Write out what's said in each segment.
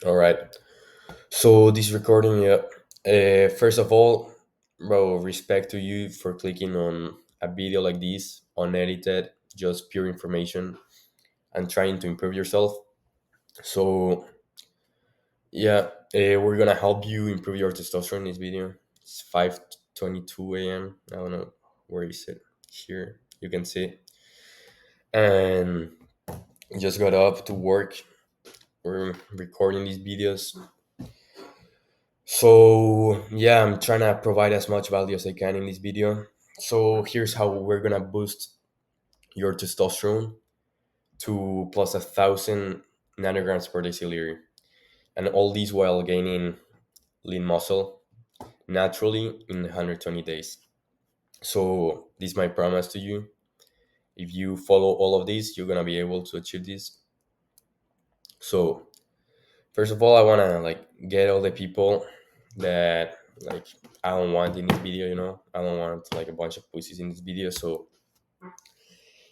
All right. So this recording, yeah. First of all, bro, respect to you for clicking on a video like this, unedited, just pure information, and trying to improve yourself. So yeah, we're gonna help you improve your testosterone in this video. It's 5:22 a.m. I don't know where is it. Here you can see, and just got up to work. We're recording these videos. So yeah, I'm trying to provide as much value as I can in this video. So here's how we're gonna boost your testosterone to plus 1,000 nanograms per deciliter, and all these while gaining lean muscle naturally in 120 days. So this is my promise to you. If you follow all of these, you're gonna be able to achieve this. So first of all, I wanna like get all the people that like I don't want in this video. I don't want like a bunch of pussies in this video. So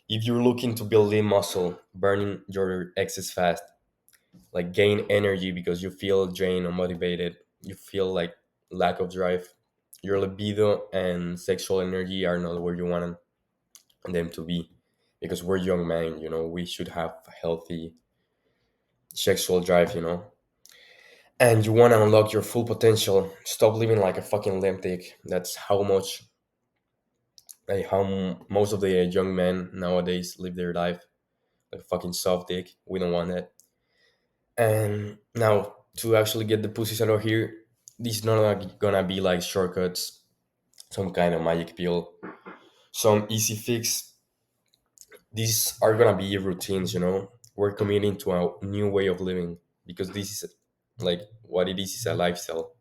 if you're looking to build lean muscle, burning your excess fat, like gain energy because you feel drained or motivated, you feel like lack of drive, your libido and sexual energy are not where you want them to be, because we're young men. We should have healthy sexual drive. And you want to unlock your full potential. Stop living like a fucking lamb dick. That's how much, like most of the young men nowadays live their life, like fucking soft dick. We don't want that. And now to actually get the pussies out of here, this is not like gonna be like shortcuts, some kind of magic pill, some easy fix. These are gonna be routines. We're committing to a new way of living, because this is like what it is a lifestyle.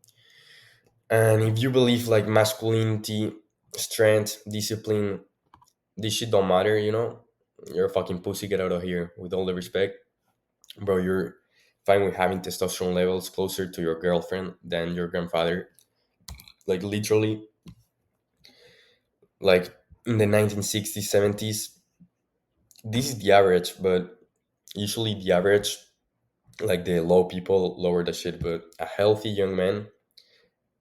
And if you believe like masculinity, strength, discipline, this shit don't matter, you're a fucking pussy. Get out of here. With all the respect, bro, you're fine with having testosterone levels closer to your girlfriend than your grandfather. Like literally, like in the 1960s, 70s, this is the average, but usually the average, like the low people lower the shit, but a healthy young man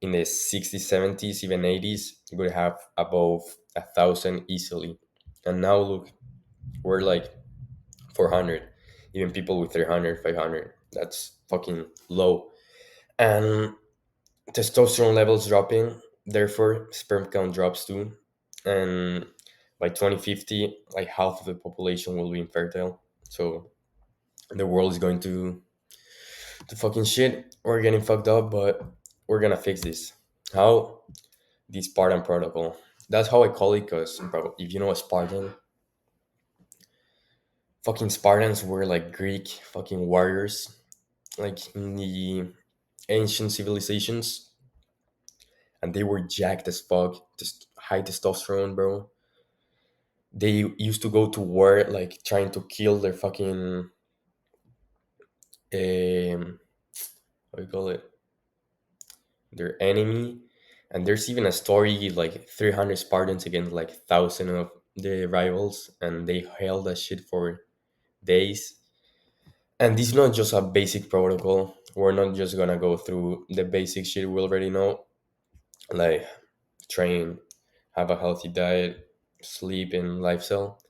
in the 60s, 70s, even 80s would have above 1,000 easily. And now look, we're like 400. Even people with 300, 500, that's fucking low. And testosterone levels dropping, therefore sperm count drops too. And by 2050, like half of the population will be infertile. So the world is going to fucking shit. We're getting fucked up, but we're gonna fix this. How? The Spartan protocol. That's how I call it, because bro, if you know a Spartan, fucking Spartans were like Greek fucking warriors, like in the ancient civilizations, and they were jacked as fuck, just high testosterone, bro. They used to go to war like trying to kill their fucking what do you call it, their enemy. And there's even a story like 300 Spartans against like 1,000 of the rivals, and they held that shit for days. And this is not just a basic protocol. We're not just gonna go through the basic shit we already know, like train, have a healthy diet, sleep, and lifestyle.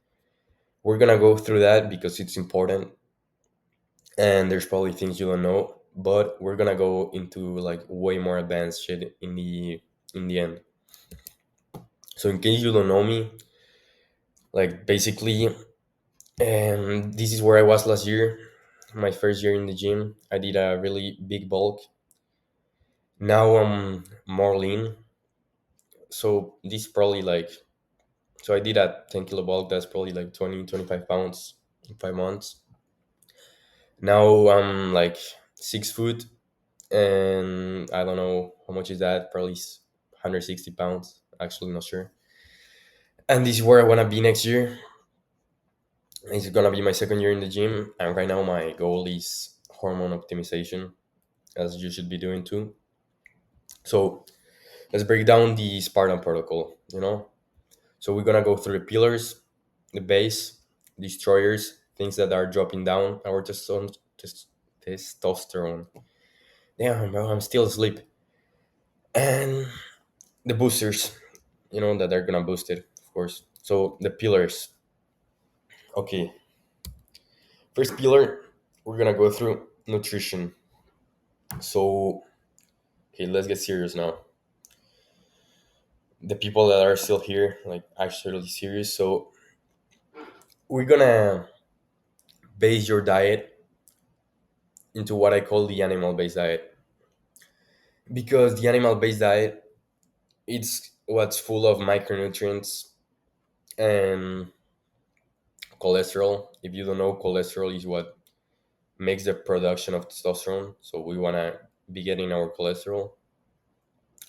We're gonna go through that because it's important, and there's probably things you don't know. But we're gonna go into like way more advanced shit in the end. So in case you don't know me, like basically, this is where I was last year, my first year in the gym. I did a really big bulk. Now I'm more lean. So this probably like, so I did a 10 kilo bulk. That's probably like 20, 25 pounds in 5 months. Now I'm like 6 foot, and I don't know how much is that. Probably 160 pounds. Actually, not sure. And this is where I want to be next year. It's gonna be my second year in the gym, and right now my goal is hormone optimization, as you should be doing too. So let's break down the Spartan protocol. So we're gonna go through the pillars, the base, destroyers, things that are dropping down our testosterone. Damn, bro, I'm still asleep. And the boosters, that are gonna boost it, of course. So the pillars. Okay, first pillar, we're gonna go through nutrition. So, okay, let's get serious now. The people that are still here, like actually serious. So we're gonna base your diet into what I call the animal-based diet, because the animal-based diet, it's what's full of micronutrients and cholesterol. If you don't know, cholesterol is what makes the production of testosterone. So we wanna be getting our cholesterol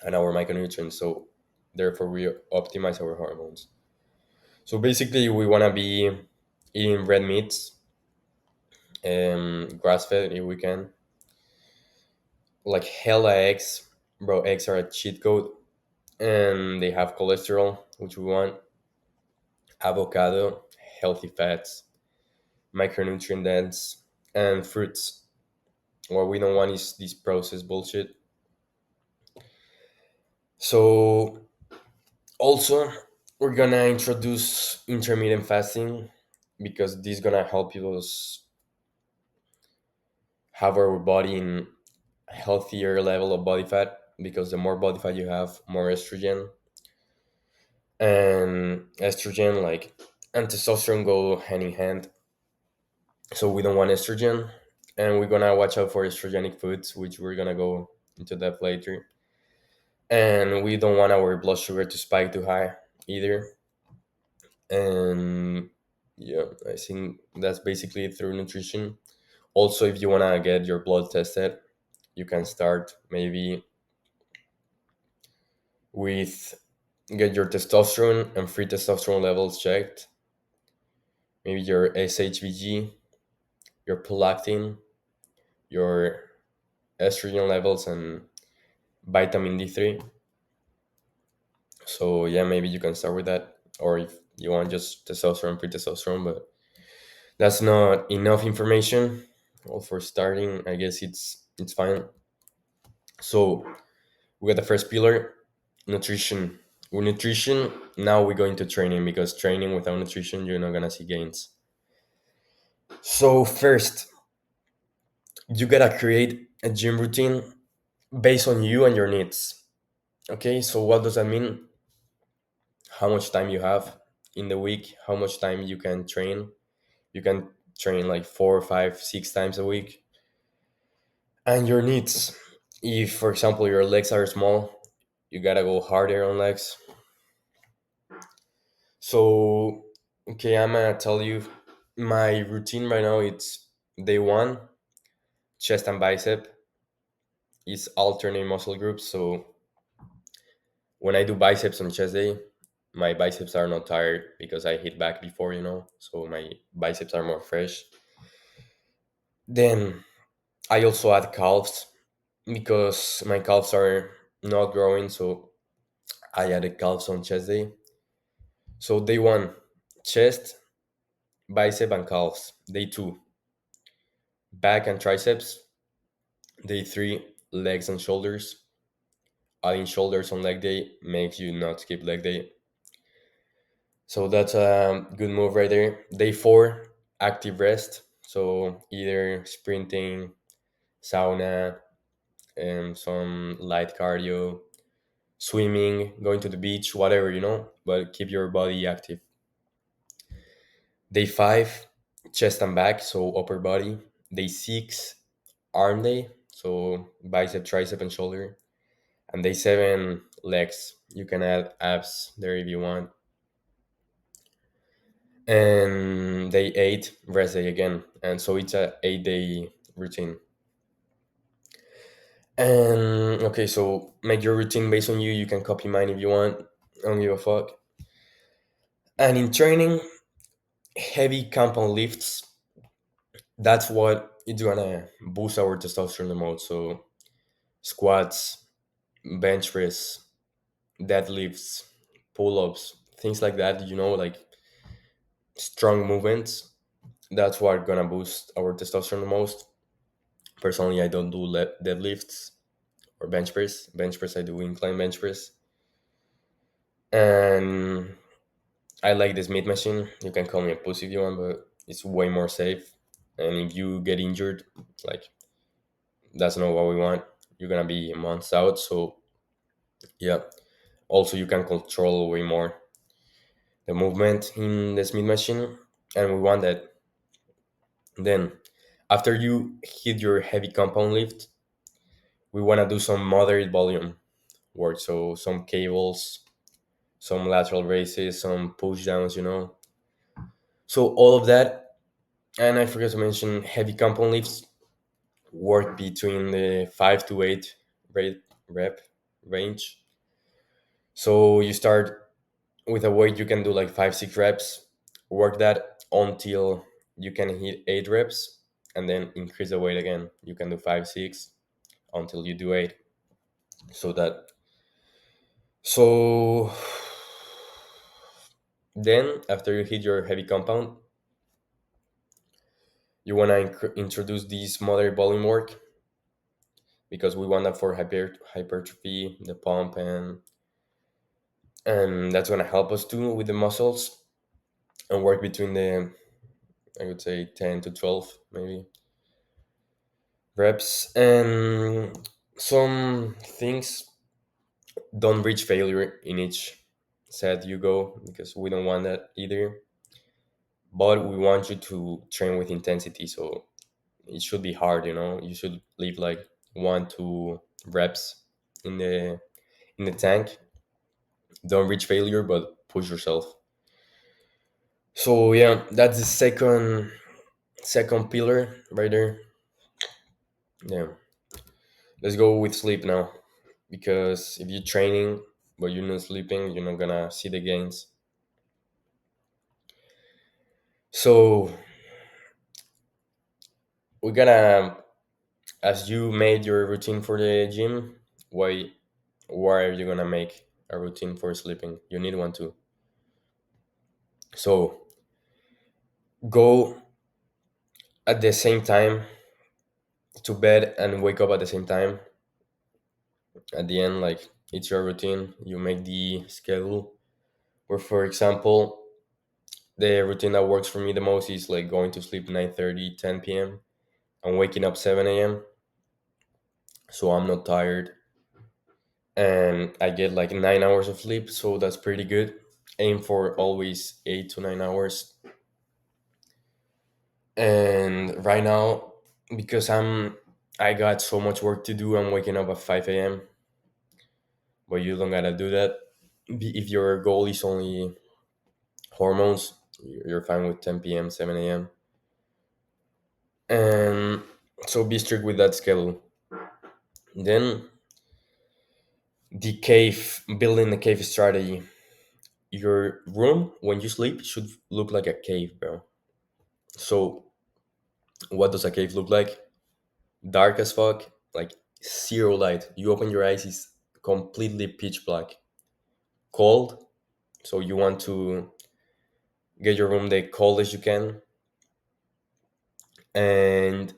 and our micronutrients. So therefore, we optimize our hormones. So basically, we wanna be eating red meats, grass fed if we can, like hella eggs. Bro, eggs are a cheat code, and they have cholesterol, which we want. Avocado, healthy fats, micronutrient dense, and fruits. What we don't want is this processed bullshit. So also, we're gonna introduce intermittent fasting, because this is gonna help us have our body in a healthier level of body fat, because the more body fat you have, more estrogen, and estrogen like and testosterone go hand in hand. So we don't want estrogen, and we're gonna watch out for estrogenic foods, which we're gonna go into that later. And we don't want our blood sugar to spike too high either. And yeah, I think that's basically it through nutrition. Also, if you wanna get your blood tested, you can start maybe with get your testosterone and free testosterone levels checked, maybe your SHBG, your prolactin, your estrogen levels, and vitamin D3. So yeah, maybe you can start with that, or if you want just testosterone, free testosterone, but that's not enough information. Well, for starting, I guess it's fine. So we got the first pillar, nutrition. With nutrition, now we go into training, because training without nutrition, you're not gonna see gains. So first, you gotta create a gym routine based on you and your needs. Okay, so what does that mean? How much time you have in the week, how much time you can train. You can train like 4, 5, 6 times a week. And your needs. If, for example, your legs are small, you gotta go harder on legs. So, okay, I'm gonna tell you my routine right now. It's day one, chest and bicep. It's alternate muscle groups. So when I do biceps on chest day, my biceps are not tired because I hit back before, so my biceps are more fresh. Then I also add calves, because my calves are not growing, so I added calves on chest day. So day one, chest, bicep, and calves. Day two, back and triceps. Day three, legs and shoulders. Adding shoulders on leg day makes you not skip leg day. So that's a good move right there. Day four, active rest. So either sprinting, sauna, and some light cardio, swimming, going to the beach, whatever, but keep your body active. Day five, chest and back, so upper body. Day six, arm day, so bicep, tricep, and shoulder. And day seven, legs. You can add abs there if you want. And day eight, rest day again. And so it's a 8-day routine. And okay, so make your routine based on you. You can copy mine if you want. I don't give a fuck. And in training, heavy compound lifts, that's what it's gonna boost our testosterone the most. So squats, bench press, deadlifts, pull-ups, things like that, like strong movements. That's what gonna boost our testosterone the most. Personally, I don't do deadlifts or bench press. Bench press, I do incline bench press. And I like the Smith machine. You can call me a pussy if you want, but it's way more safe. And if you get injured, like that's not what we want. You're gonna be months out. So yeah. Also, you can control way more the movement in the Smith machine, and we want that. Then, after you hit your heavy compound lift, we want to do some moderate volume work. So some cables, some lateral raises, some push downs. So all of that, and I forgot to mention heavy compound lifts work between the 5 to 8 rate rep range. So you start with a weight, you can do like 5 6 reps, work that until you can hit 8 reps, and then increase the weight again. You can do 5 6 until you do 8. So that so then after you hit your heavy compound, you want to introduce this moderate volume work, because we want that for hypertrophy, the pump, and that's going to help us too with the muscles, and work between the, I would say, 10 to 12 maybe reps. And some things, don't reach failure in each set you go, because we don't want that either, but we want you to train with intensity. So it should be hard, you should leave like 1 2 reps in the tank. Don't reach failure, but push yourself. So yeah, that's the second pillar right there. Yeah, let's go with sleep now, because if you're training but you're not sleeping, you're not gonna see the gains. So we're gonna, as you made your routine for the gym, why are you gonna make a routine for sleeping? You need one too. So go at the same time to bed and wake up at the same time. At the end, like, it's your routine. You make the schedule. Or for example, the routine that works for me the most is like going to sleep 9:30, 10 p.m. and waking up 7 a.m. So I'm not tired, and I get like 9 hours of sleep, so that's pretty good. Aim for always 8 to 9 hours. And right now, because I got so much work to do, I'm waking up at 5 a.m. But you don't gotta do that. If your goal is only hormones, you're fine with 10 p.m., 7 a.m. And so be strict with that schedule. Then building the cave strategy. Your room when you sleep should look like a cave, bro. So what does a cave look like? Dark as fuck, like zero light. You open your eyes, it's completely pitch black. Cold, so you want to get your room the coldest you can. And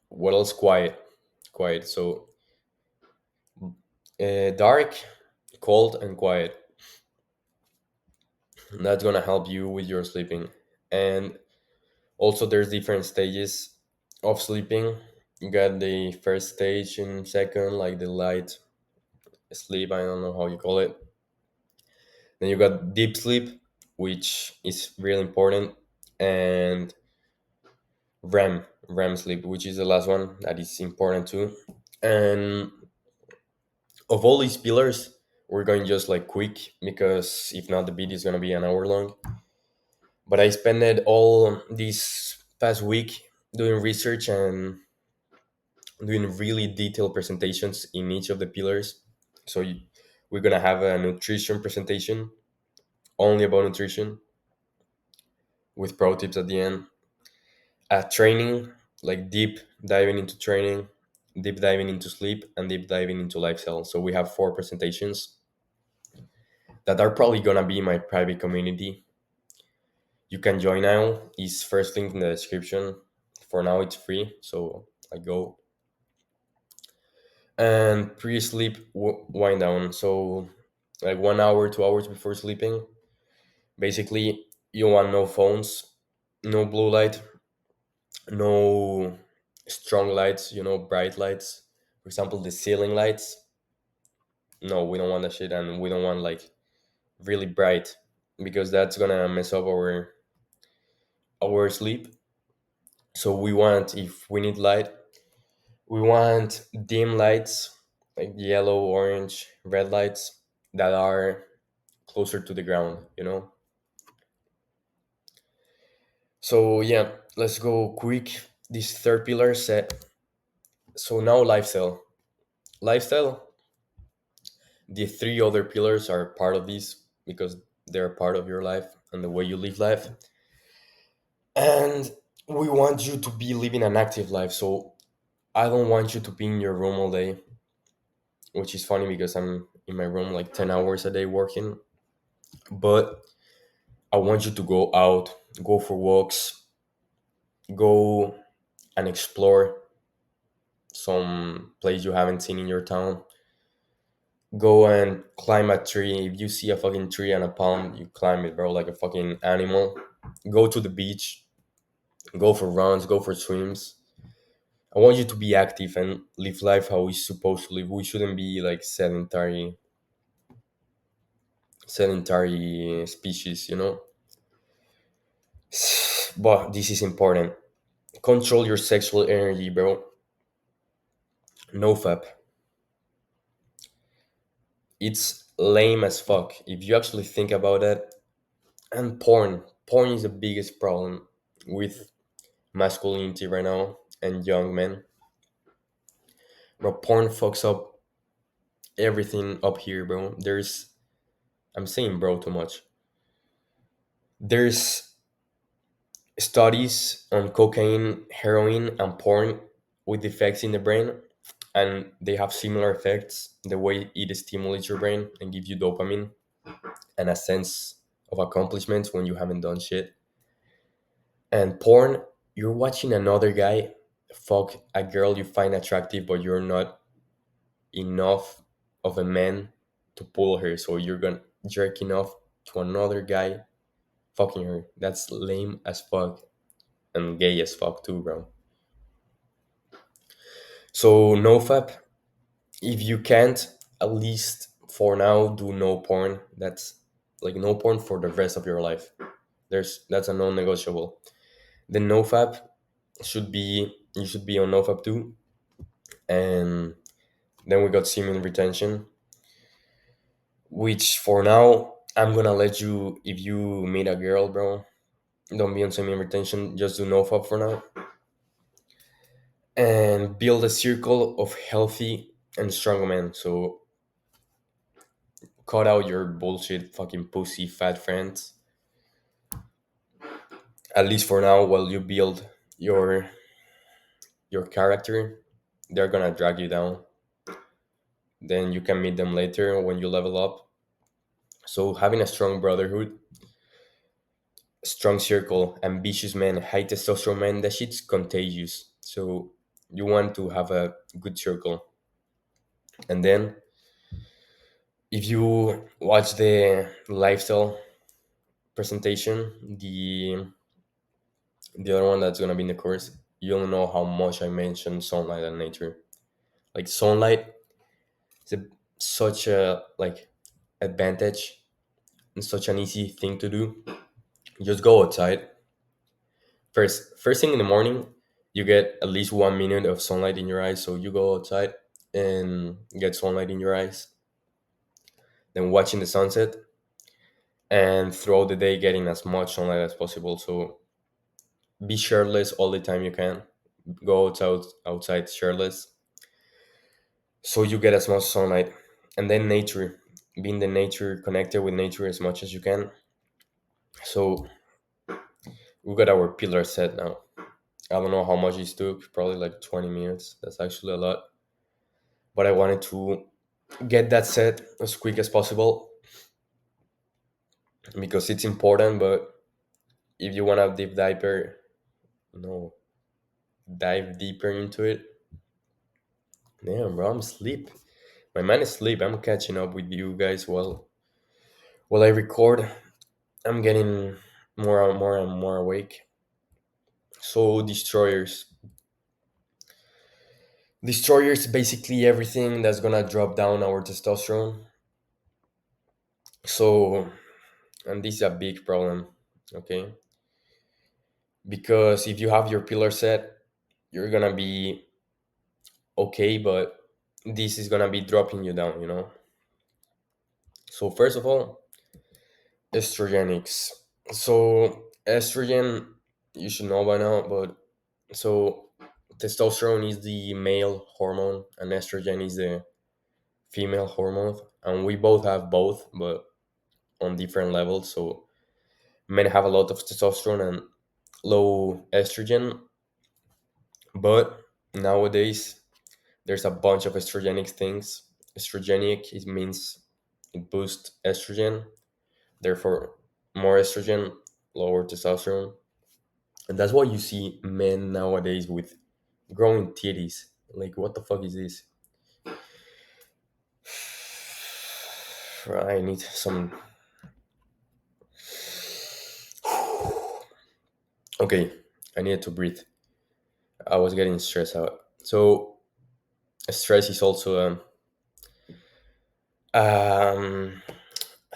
what else? Quiet. So dark, cold, and quiet. That's gonna help you with your sleeping. And also, there's different stages of sleeping. You got the first stage and second, like the light sleep. I don't know how you call it. Then you got deep sleep, which is really important, and REM sleep, which is the last one that is important too. And of all these pillars, we're going just like quick, because if not, the video is gonna be an hour long. But I spent it all this past week doing research and doing really detailed presentations in each of the pillars. So we're gonna have a nutrition presentation only about nutrition, with pro tips at the end. Training, like deep diving into training, deep diving into sleep, and deep diving into lifestyle. So we have 4 presentations that are probably gonna be my private community. You can join now. Is first link in the description. For now, it's free. So I go. And pre-sleep wind down. So like 1 hour, 2 hours before sleeping, basically you want no phones, no blue light, no strong lights, bright lights. For example, the ceiling lights. No, we don't want that shit, and we don't want like really bright because that's gonna mess up our sleep. So we want, if we need light, we want dim lights like yellow, orange, red lights that are closer to the ground. So yeah, let's go quick. This third pillar set. So now lifestyle. Lifestyle, the three other pillars are part of these because they're part of your life and the way you live life. And we want you to be living an active life. So I don't want you to be in your room all day, which is funny because I'm in my room like 10 hours a day working. But I want you to go out, go for walks, go and explore some place you haven't seen in your town. Go and climb a tree. If you see a fucking tree and a palm, you climb it, bro, like a fucking animal. Go to the beach, go for runs, go for swims. I want you to be active and live life how we're supposed to live. We shouldn't be like sedentary species. But this is important. Control your sexual energy, bro. No fap. It's lame as fuck if you actually think about it. And porn is the biggest problem with masculinity right now and young men. Bro, porn fucks up everything up here, bro. I'm saying bro too much. There's studies on cocaine, heroin, and porn with effects in the brain, and they have similar effects. The way it stimulates your brain and gives you dopamine and a sense of accomplishment when you haven't done shit. And porn, you're watching another guy fuck a girl you find attractive, but you're not enough of a man to pull her, so you're gonna jerking off to another guy fucking her. That's lame as fuck and gay as fuck too, bro. So no fap. If you can't, at least for now, do no porn. That's like no porn for the rest of your life. That's a non-negotiable. The no fap should be you should be on no fap too. And then we got semen retention, which for now I'm gonna let you, if you meet a girl, bro, don't be on semen retention. Just do no fap for now, and build a circle of healthy and strong men. So cut out your bullshit, fucking pussy, fat friends. At least for now, while you build your your character, they're gonna drag you down. Then you can meet them later when you level up. So having a strong brotherhood, strong circle, ambitious men, high testosterone men, that shit's contagious. So you want to have a good circle. And then if you watch the lifestyle presentation, the other one that's gonna be in the course, you'll know how much I mentioned sunlight and nature. Like sunlight is such a like advantage and such an easy thing to do. Just go outside. First thing in the morning, you get at least 1 minute of sunlight in your eyes. So you go outside and get sunlight in your eyes. Then watching the sunset, and throughout the day getting as much sunlight as possible. So be shirtless all the time you can. Go outside shirtless, so you get as much sunlight. And then nature, being the nature, connected with nature as much as you can. So we got our pillar set now. I don't know how much it took, probably like 20 minutes. That's actually a lot. But I wanted to get that set as quick as possible because it's important. But if you want to deep dive, no, dive deeper into it. Damn, bro, I'm asleep. My mind is asleep. I'm catching up with you guys while I record. I'm getting more and more awake. So destroyers basically everything that's gonna drop down our testosterone. So, and this is a big problem, okay? Because if you have your pillar set, you're gonna be okay, but this is gonna be dropping you down, you know? So, first of all, estrogenics. So, estrogen, you should know by now, but so testosterone is the male hormone, and estrogen is the female hormone, and we both have both, but on different levels. So, men have a lot of testosterone and low estrogen, but nowadays there's a bunch of estrogenic things. Estrogenic, it means it boosts estrogen, therefore more estrogen, lower testosterone. And that's why you see men nowadays with growing titties. Like, what the fuck is this? I need some. Okay, I needed to breathe. I was getting stressed out. So, stress is also a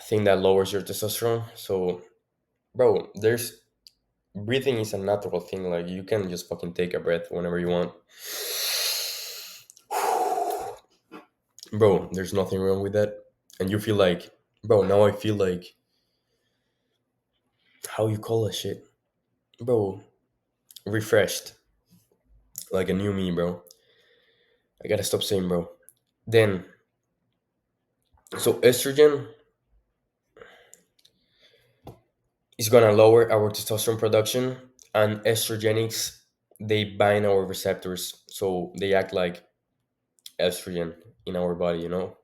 thing that lowers your testosterone. So, bro, there's breathing is a natural thing. Like, you can just fucking take a breath whenever you want. Bro, there's nothing wrong with that. And you feel like, bro, now I feel like, how you call that shit? Bro, refreshed. Like a new me, bro. I gotta stop saying bro. Then, so estrogen is gonna lower our testosterone production, and estrogenics, they bind our receptors. So they act like estrogen in our body, you know?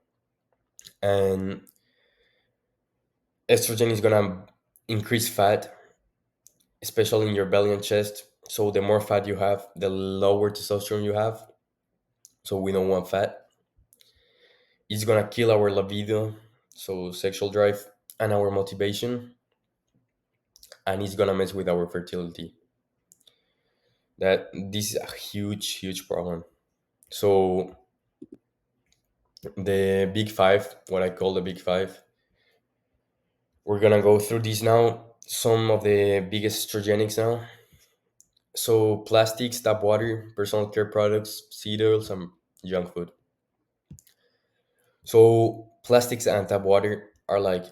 And estrogen is gonna increase fat, especially in your belly and chest. So the more fat you have, the lower testosterone you have. So we don't want fat. It's gonna kill our libido, so sexual drive, and our motivation, and it's gonna mess with our fertility. That this is a huge problem. So the big five, what I call the big five, we're gonna go through these now. Some of the biggest estrogenics now. So plastics, tap water, personal care products, seed oils, and junk food. So plastics and tap water are like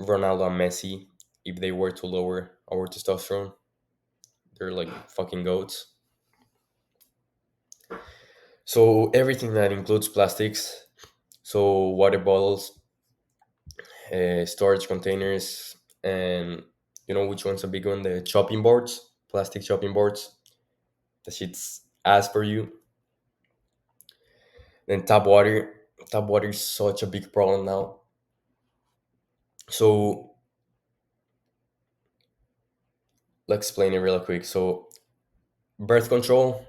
Ronaldo and Messi if they were to lower our testosterone. They're like fucking goats. So everything that includes plastics, so water bottles, storage containers, and you know which one's a big one? The chopping boards, plastic chopping boards. The shit's ass for you. Then tap water. Tap water is such a big problem now. So let's explain it real quick. So birth control,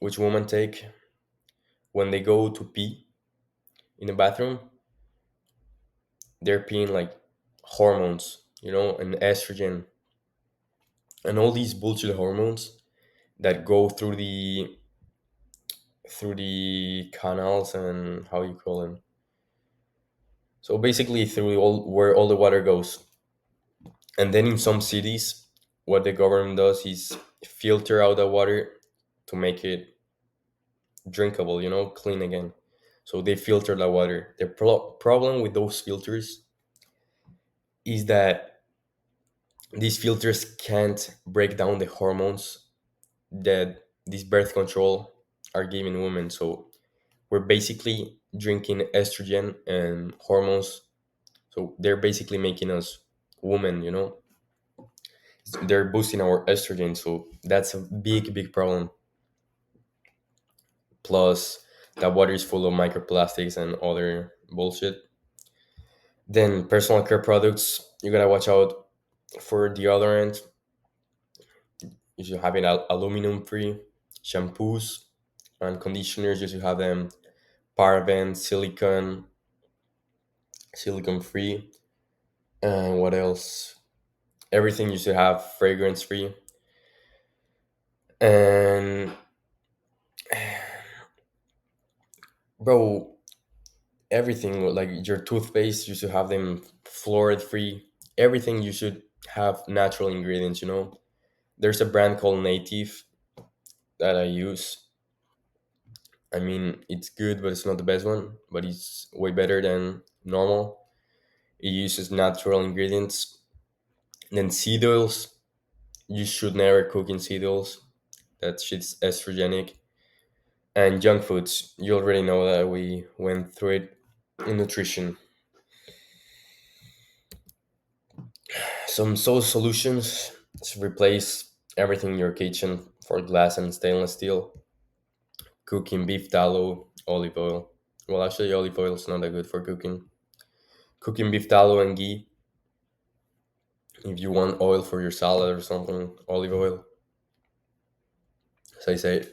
which women take when they go to pee in the bathroom, they're peeing like hormones, you know, and estrogen and all these bullshit hormones that go through the canals and how you call them. So basically through all where all the water goes. And then in some cities, what the government does is filter out the water to make it drinkable, you know, clean again. So they filter the water. The problem with those filters is that these filters can't break down the hormones that this birth control are giving women. So we're basically drinking estrogen and hormones. So they're basically making us women, you know. They're boosting our estrogen. So that's a big problem. Plus, that water is full of microplastics and other bullshit. Then personal care products, you gotta watch out for deodorant. You should have it aluminum free, shampoos and conditioners used to have them paraben, silicone free, and what else? Everything used to have fragrance free, and bro, everything like your toothpaste used to have them fluoride free. Everything you should have natural ingredients. There's a brand called Native that I use. I mean, it's good, but it's not the best one. But it's way better than normal. It uses natural ingredients. Then seed oils. You should never cook in seed oils. That shit's estrogenic. And junk foods. You already know that we went through it in nutrition. Some solutions to replace everything in your kitchen for glass and stainless steel. Cooking beef tallow, olive oil. Well, actually, olive oil is not that good for cooking. Cooking beef tallow and ghee. If you want oil for your salad or something, olive oil. As I said,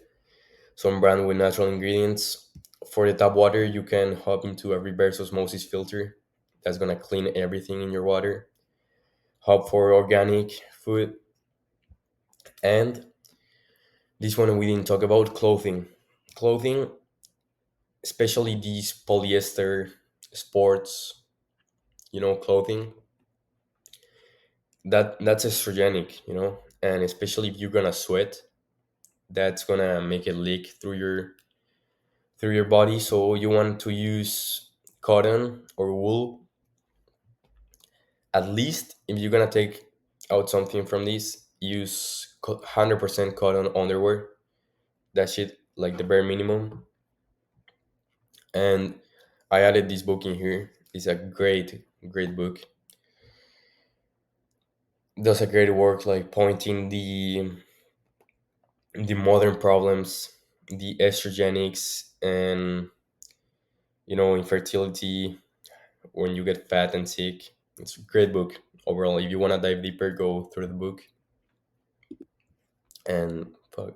some brand with natural ingredients. For the tap water, you can hop into a reverse osmosis filter. That's gonna clean everything in your water. Hop for organic food. And this one we didn't talk about clothing. Clothing, especially these polyester sports, clothing, that's estrogenic, and especially if you're gonna sweat, that's gonna make it leak through your body. So you want to use cotton or wool. At least if you're gonna take out something from this, use 100% cotton underwear. That shit like the bare minimum. And I added this book in here. It's a great book. Does a great work like pointing the modern problems, the estrogenics, and infertility when you get fat and sick. It's a great book overall. If you want to dive deeper, go through the book. And fuck,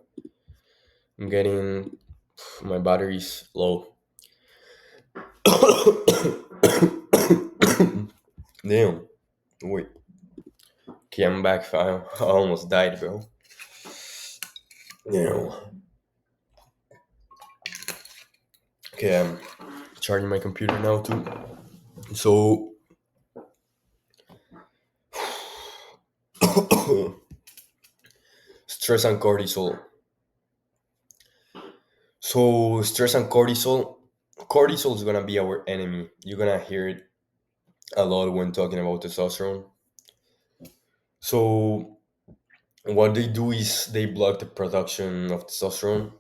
I'm getting my battery's low. Damn. Wait. Okay, I'm back. I almost died, bro. Damn. Okay, I'm charging my computer now too. So, stress and cortisol. So, stress and cortisol. Cortisol is gonna be our enemy. You're gonna hear it a lot when talking about testosterone. So, what they do is they block the production of testosterone.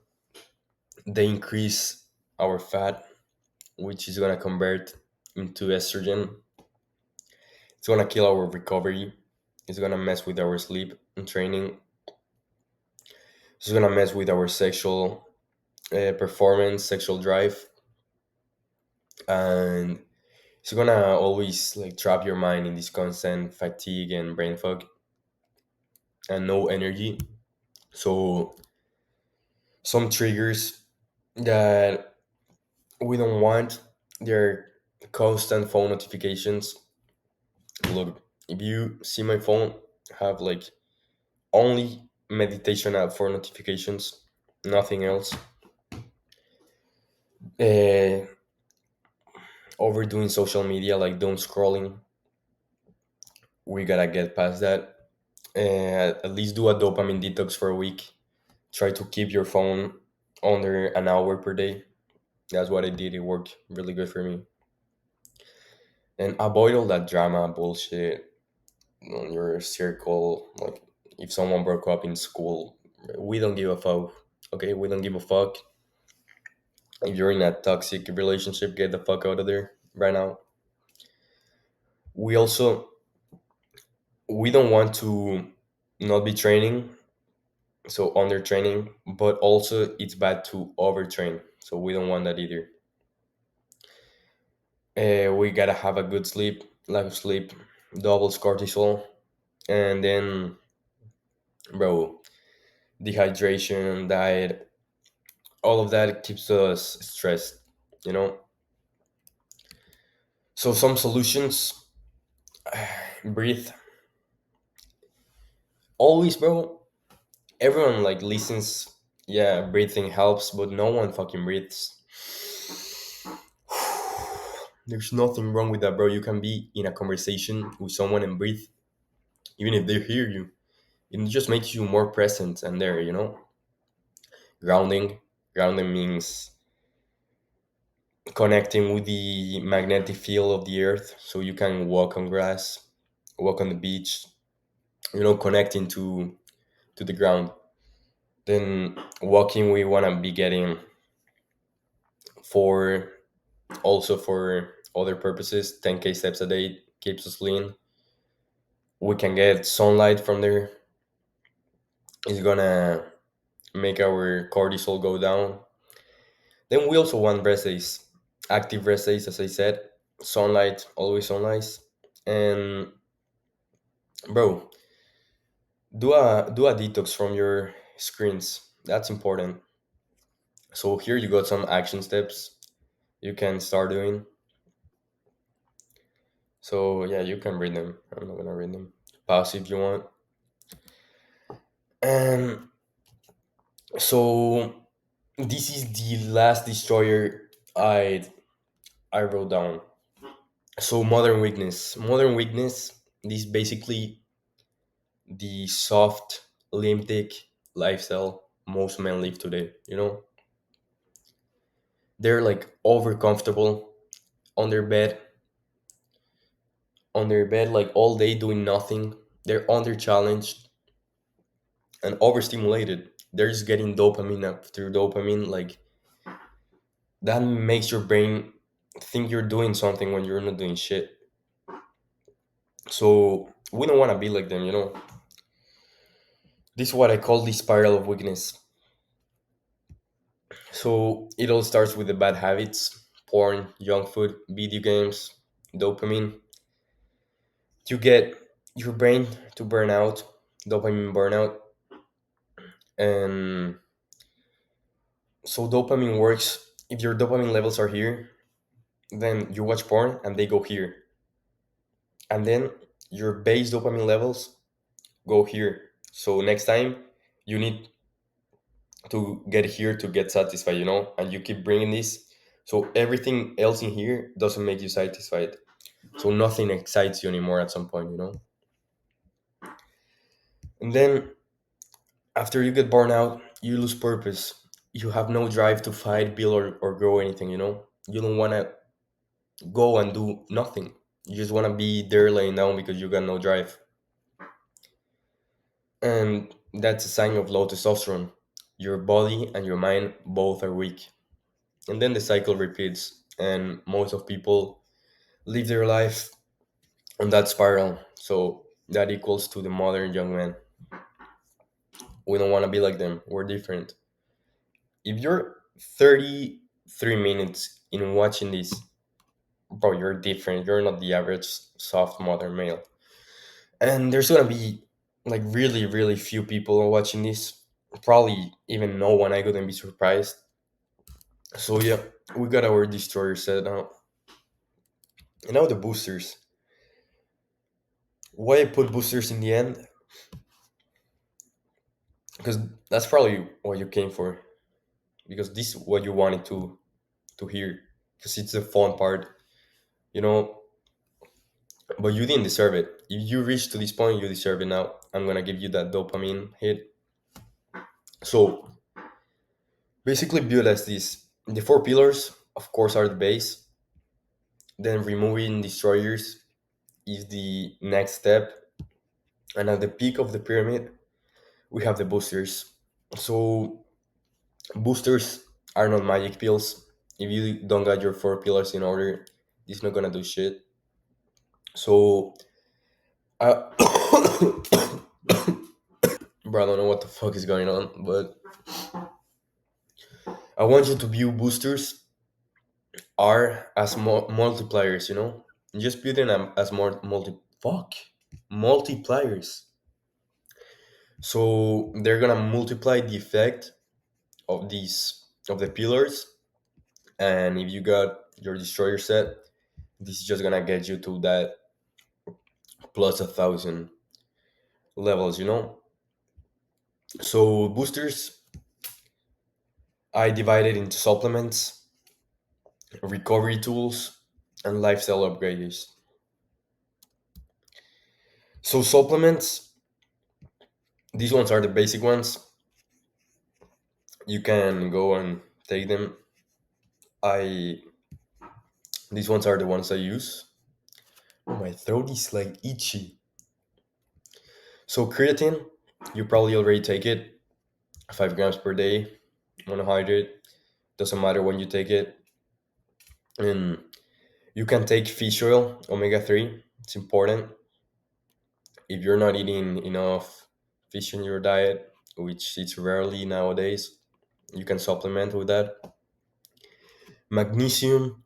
They increase our fat, which is gonna convert into estrogen. It's gonna kill our recovery. It's gonna mess with our sleep and training. It's gonna mess with our sexual performance, sexual drive, and it's gonna always like trap your mind in this constant fatigue and brain fog and no energy. So some triggers that we don't want, they're constant phone notifications. Look, if you see my phone, have like only meditation app for notifications, nothing else. Uh, Overdoing social media, like doom scrolling, we gotta get past that. At least do a dopamine detox for a week. Try to keep your phone under an hour per day. That's what I did. It worked really good for me. And avoid all that drama bullshit on your circle. Like if someone broke up in school, we don't give a fuck. Okay, we don't give a fuck. If you're in a toxic relationship, get the fuck out of there right now. We also we don't want to not be training, so under training, but also it's bad to overtrain. So we don't want that either. We gotta have a good sleep, lack of sleep, doubles cortisol, and then, bro, dehydration, diet. all of that keeps us stressed, you know. So some solutions: breathe always, bro. Everyone like listens. Yeah, breathing helps, but no one fucking breathes. There's nothing wrong with that, bro. You can be in a conversation with someone and breathe, even if they hear you. It just makes you more present and there, you know. Grounding. Grounding means connecting with the magnetic field of the earth, so you can walk on grass, walk on the beach, you know, connecting to the ground. Then walking, we want to be getting for also for other purposes. 10K steps a day keeps us lean. We can get sunlight from there. It's gonna make our cortisol go down. Then we also want rest days, active rest days, as I said. Sunlight, always sunlight. And bro, do a detox from your screens. That's important. So here you got some action steps you can start doing. So yeah, you can read them. I'm not gonna read them. Pause if you want. And so this is the last destroyer I wrote down. So modern weakness. Modern weakness. This is basically the soft, limbic lifestyle most men live today. You know, they're like over comfortable on their bed, like all day doing nothing. They're under challenged and overstimulated. They're just getting dopamine after dopamine. Like that makes your brain think you're doing something when you're not doing shit. So we don't want to be like them, you know. This is what I call the spiral of weakness. So it all starts with the bad habits: porn, junk food, video games, dopamine. You get your brain to burn out, dopamine burnout. And so dopamine works: if your dopamine levels are here, then you watch porn and they go here. And then your base dopamine levels go here. So next time you need to get here to get satisfied, you know, and you keep bringing this. So everything else in here doesn't make you satisfied. So nothing excites you anymore at some point, you know. And then after you get burned out, you lose purpose. You have no drive to fight, build, or grow anything, you know. You don't want to go and do nothing. You just want to be there laying down because you got no drive. And that's a sign of low testosterone. Your body and your mind both are weak. And then the cycle repeats, and most of people live their life on that spiral. So that equals to the modern young man. We don't want to be like them. We're different. If you're 33 minutes in watching this, bro, you're different. You're not the average soft modern male. And there's gonna be like really, really few people watching this. Probably even no one. I couldn't be surprised. So yeah, we got our destroyer set now. And now the boosters. Why I put boosters in the end? Because that's probably what you came for. Because this is what you wanted to hear. Because it's the fun part, you know. But you didn't deserve it. If you reached to this point, you deserve it now. I'm gonna give you that dopamine hit. So basically, build as this. The four pillars, of course, are the base. Then removing destroyers is the next step. And at the peak of the pyramid, we have the boosters. So boosters are not magic pills. If you don't got your four pillars in order, it's not gonna do shit. So, I, bro, I don't know what the fuck is going on, but I want you to view boosters are as multipliers. You know, just view them as more multipliers. So they're gonna multiply the effect of these of the pillars. And if you got your destroyer set, this is just gonna get you to that plus 1,000 levels, you know? So boosters, I divided into supplements, recovery tools, and lifestyle upgrades. So supplements, these ones are the basic ones. You can go and take them. I These ones are the ones I use. Oh, my throat is like itchy. So creatine, you probably already take it, 5 grams per day, monohydrate. Doesn't matter when you take it. And you can take fish oil, omega 3. It's important. If you're not eating enough fish in your diet, which it's rarely nowadays, you can supplement with that. Magnesium,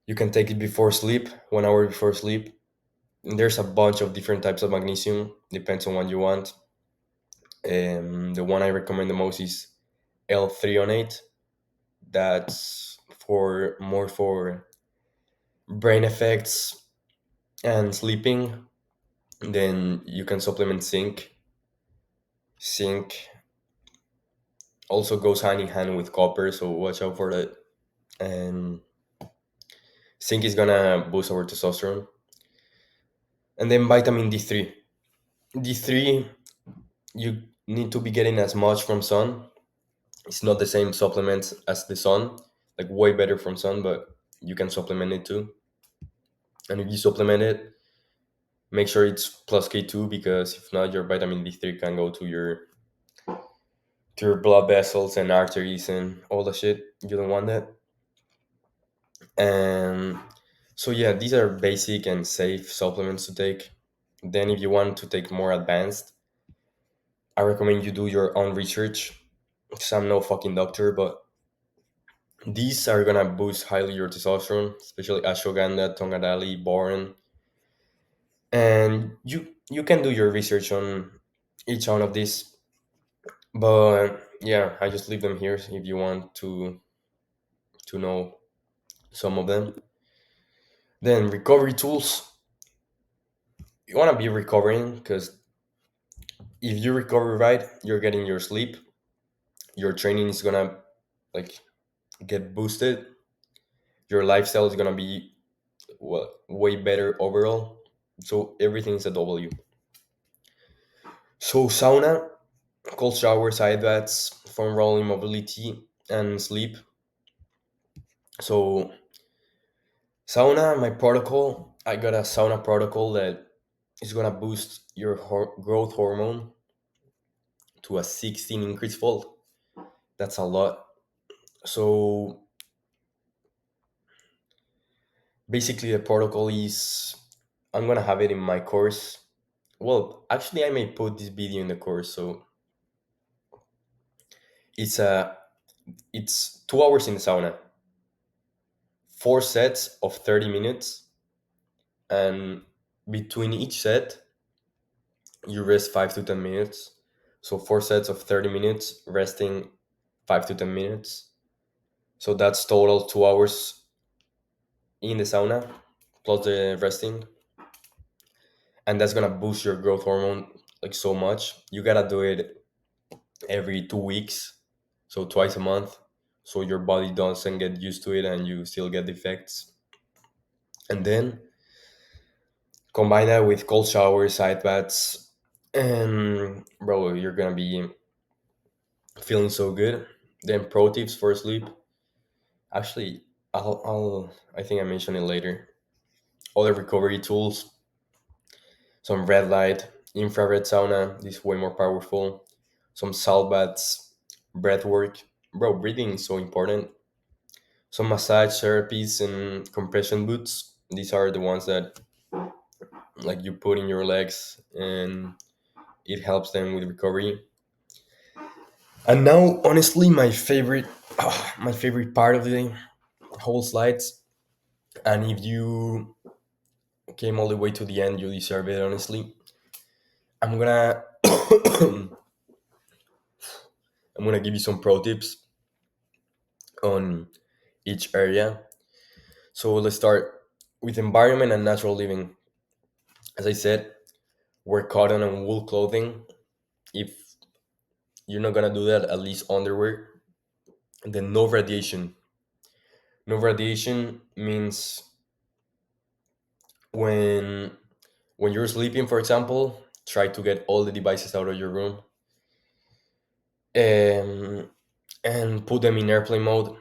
you can take it before sleep, 1 hour before sleep. There's a bunch of different types of magnesium, depends on what you want. The one I recommend the most is L-threonate. That's for more for brain effects and sleeping. Then you can supplement zinc. Zinc also goes hand in hand with copper, so watch out for that. And zinc is gonna boost our testosterone. And then vitamin D3. D3, you need to be getting as much from sun. It's not the same supplements as the sun, like way better from sun, but you can supplement it too. And if you supplement it, make sure it's plus K2 because if not, your vitamin D3 can go to your blood vessels and arteries and all the shit. You don't want that. And so yeah, these are basic and safe supplements to take. Then if you want to take more advanced, I recommend you do your own research. Because I'm no fucking doctor, but these are gonna boost highly your testosterone, especially ashwagandha, tongadali, boron, and you can do your research on each one of these. But yeah, I just leave them here if you want to know some of them. Then recovery tools. You want to be recovering because if you recover right, you're getting your sleep. Your training is gonna like get boosted. Your lifestyle is gonna be well, way better overall. So everything is a W. So sauna, cold showers, side baths, foam rolling, mobility, and sleep. So sauna, my protocol, I got a sauna protocol that is gonna boost your growth hormone to a 16 increase fold. That's a lot. So basically, the protocol is I'm gonna have it in my course. Well, actually, I may put this video in the course. So it's a it's 2 hours in the sauna, 4 sets of 30 minutes, and between each set you rest 5 to 10 minutes. So 4 sets of 30 minutes, resting 5 to 10 minutes. So that's total 2 hours in the sauna plus the resting, and that's gonna boost your growth hormone like so much. You gotta do it every 2 weeks, so twice a month, so your body doesn't get used to it and you still get the effects. And then combine that with cold showers, side baths, and bro, you're gonna be feeling so good. Then pro tips for sleep. Actually, I think I mentioned it later. Other recovery tools, some red light, infrared sauna. This is way more powerful. Some salt baths, breath work. Bro, breathing is so important. Some massage therapies and compression boots. These are the ones that like you put in your legs and it helps them with recovery. And now, honestly, my favorite part of the whole slides. And if you came all the way to the end, you deserve it. Honestly, I'm gonna I'm gonna give you some pro tips. on each area. So let's start with environment and natural living. As I said, wear cotton and wool clothing. If you're not gonna do that, at least underwear. And then no radiation. No radiation means when when you're sleeping, for example, try to get all the devices out of your room, um, and put them in airplane mode.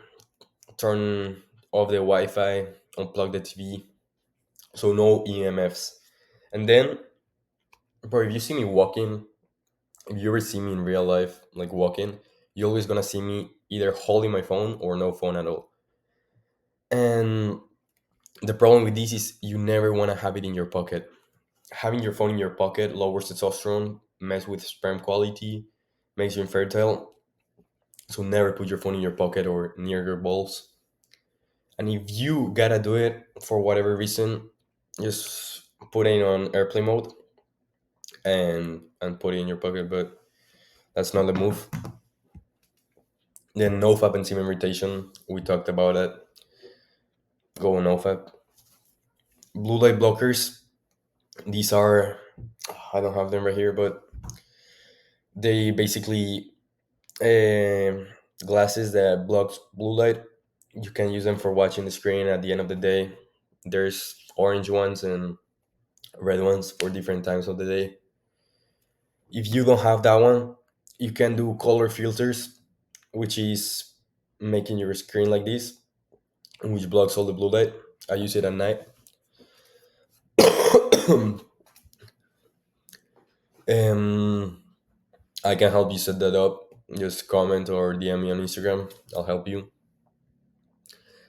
Turn off the Wi-Fi, unplug the TV, so no EMFs. And then, bro, if you see me walking, if you ever see me in real life, like walking, you're always gonna see me either holding my phone or no phone at all. And the problem with this is you never want to have it in your pocket. Having your phone in your pocket lowers testosterone, mess with sperm quality, makes you infertile. So never put your phone in your pocket or near your balls. And if you gotta do it for whatever reason, just put it on airplane mode and put it in your pocket. But that's not the move. Then nofap and semen irritation. We talked about it. Go on nofap. Blue light blockers. These are, I don't have them right here, but they basically um glasses that blocks blue light. You can use them for watching the screen at the end of the day. There's orange ones and red ones for different times of the day. If you don't have that one, you can do color filters, which is making your screen like this, which blocks all the blue light. I use it at night. um, I can help you set that up. Just comment or DM me on Instagram. I'll help you.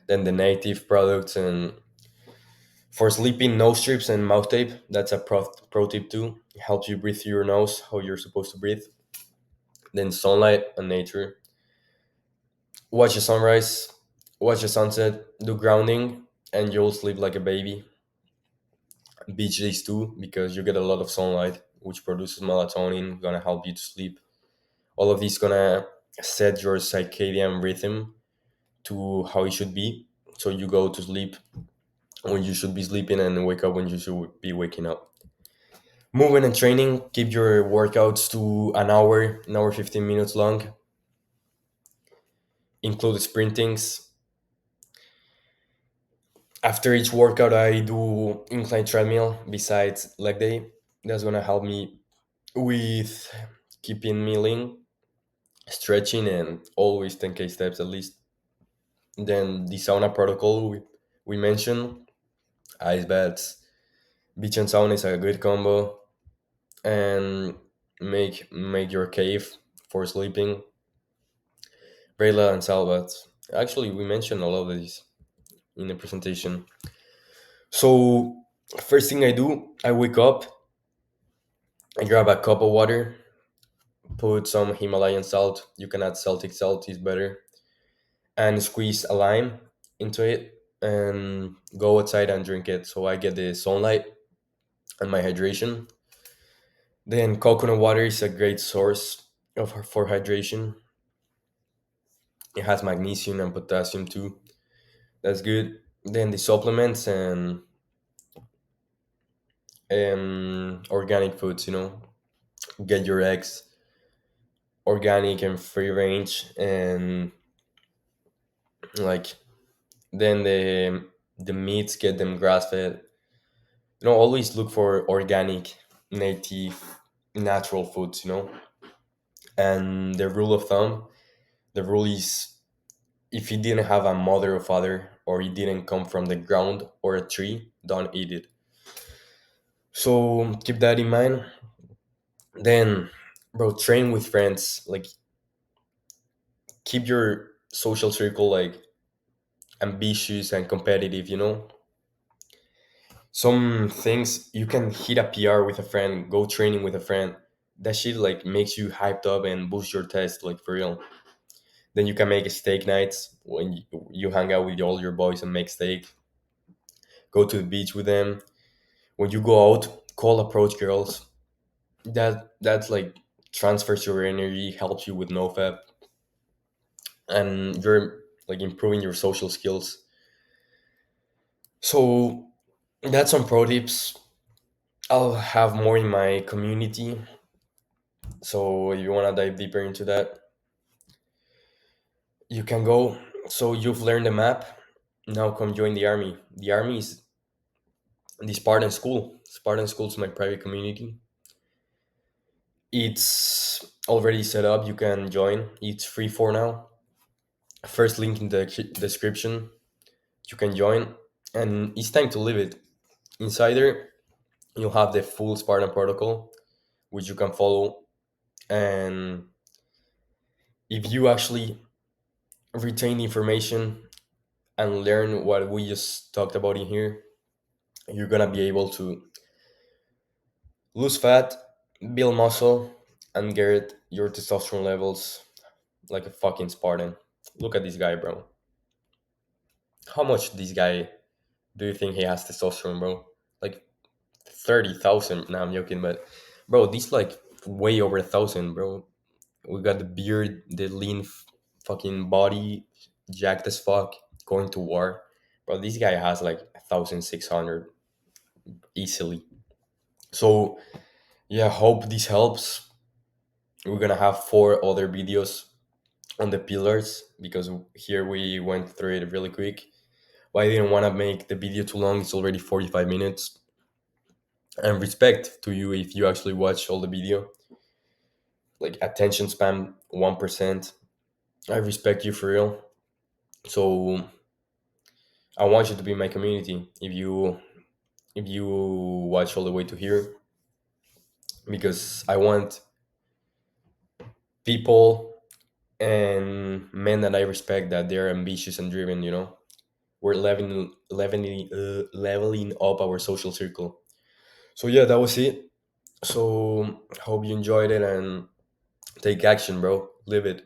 Then the native products and for sleeping, nose strips and mouth tape. That's a pro tip too. It helps you breathe through your nose how you're supposed to breathe. Then sunlight and nature. Watch the sunrise, watch the sunset, do grounding, and you'll sleep like a baby. Beach days too, because you get a lot of sunlight, which produces melatonin, gonna help you to sleep. All of these gonna set your circadian rhythm to how it should be. So you go to sleep when you should be sleeping and wake up when you should be waking up. Movement and training, keep your workouts to an hour 15 minutes long. Include sprintings. After each workout, I do incline treadmill besides leg day. That's gonna help me with keeping me lean, stretching, and always 10K steps at least. Then the sauna protocol we mentioned, ice baths, beach and sauna is a good combo, and make your cave for sleeping. Brayla and Salvat. Actually, we mentioned all of these in the presentation. So, first thing I do, I wake up, I grab a cup of water, put some Himalayan salt. You can add Celtic salt, is better, and squeeze a lime into it and go outside and drink it. So I get the sunlight and my hydration. Then coconut water is a great source for hydration. It has magnesium and potassium too. That's good. Then the supplements and organic foods, get your eggs organic and free range, and like then the meats, get them grass fed. Always look for organic, native, natural foods. And the rule of thumb, the rule is if it didn't have a mother or father or it didn't come from the ground or a tree, don't eat it. So keep that in mind. Then, bro, train with friends. Like, keep your social circle like ambitious and competitive. Some things you can hit a PR with a friend, go training with a friend. That shit like makes you hyped up and boost your test like for real. Then you can make steak nights when you hang out with all your boys and make steak. Go to the beach with them. When you go out, call approach girls. That's like transfers your energy, helps you with no fap, and you're like improving your social skills. So that's some pro tips. I'll have more in my community. So if you want to dive deeper into that, you can go. So you've learned the map. Now come join the army. The army is the Spartan School. Spartan School is my private community. It's already set up. You can join. It's free for now. First link in the description. You can join, and it's time to live it. Inside there, you'll have the full Spartan protocol, which you can follow. And if you actually retain the information and learn what we just talked about in here, you're gonna be able to lose fat, build muscle, and get your testosterone levels like a fucking Spartan. Look at this guy, bro. How much this guy do you think he has testosterone, bro? Like 30,000. Now I'm joking, but bro, this like way over 1,000, bro. We got the beard, the lean fucking body, jacked as fuck, going to war. Bro, this guy has like 1,600 easily. So yeah, hope this helps. We're gonna have four other videos on the pillars because here we went through it really quick. But I didn't want to make the video too long. It's already 45 minutes. And respect to you if you actually watch all the video. Like attention span 1%. I respect you for real. So I want you to be in my community if you watch all the way to here because I want people and men that I respect that they're ambitious and driven, you know. We're leveling up our social circle. So yeah, that was it. So hope you enjoyed it and take action, bro. Live it.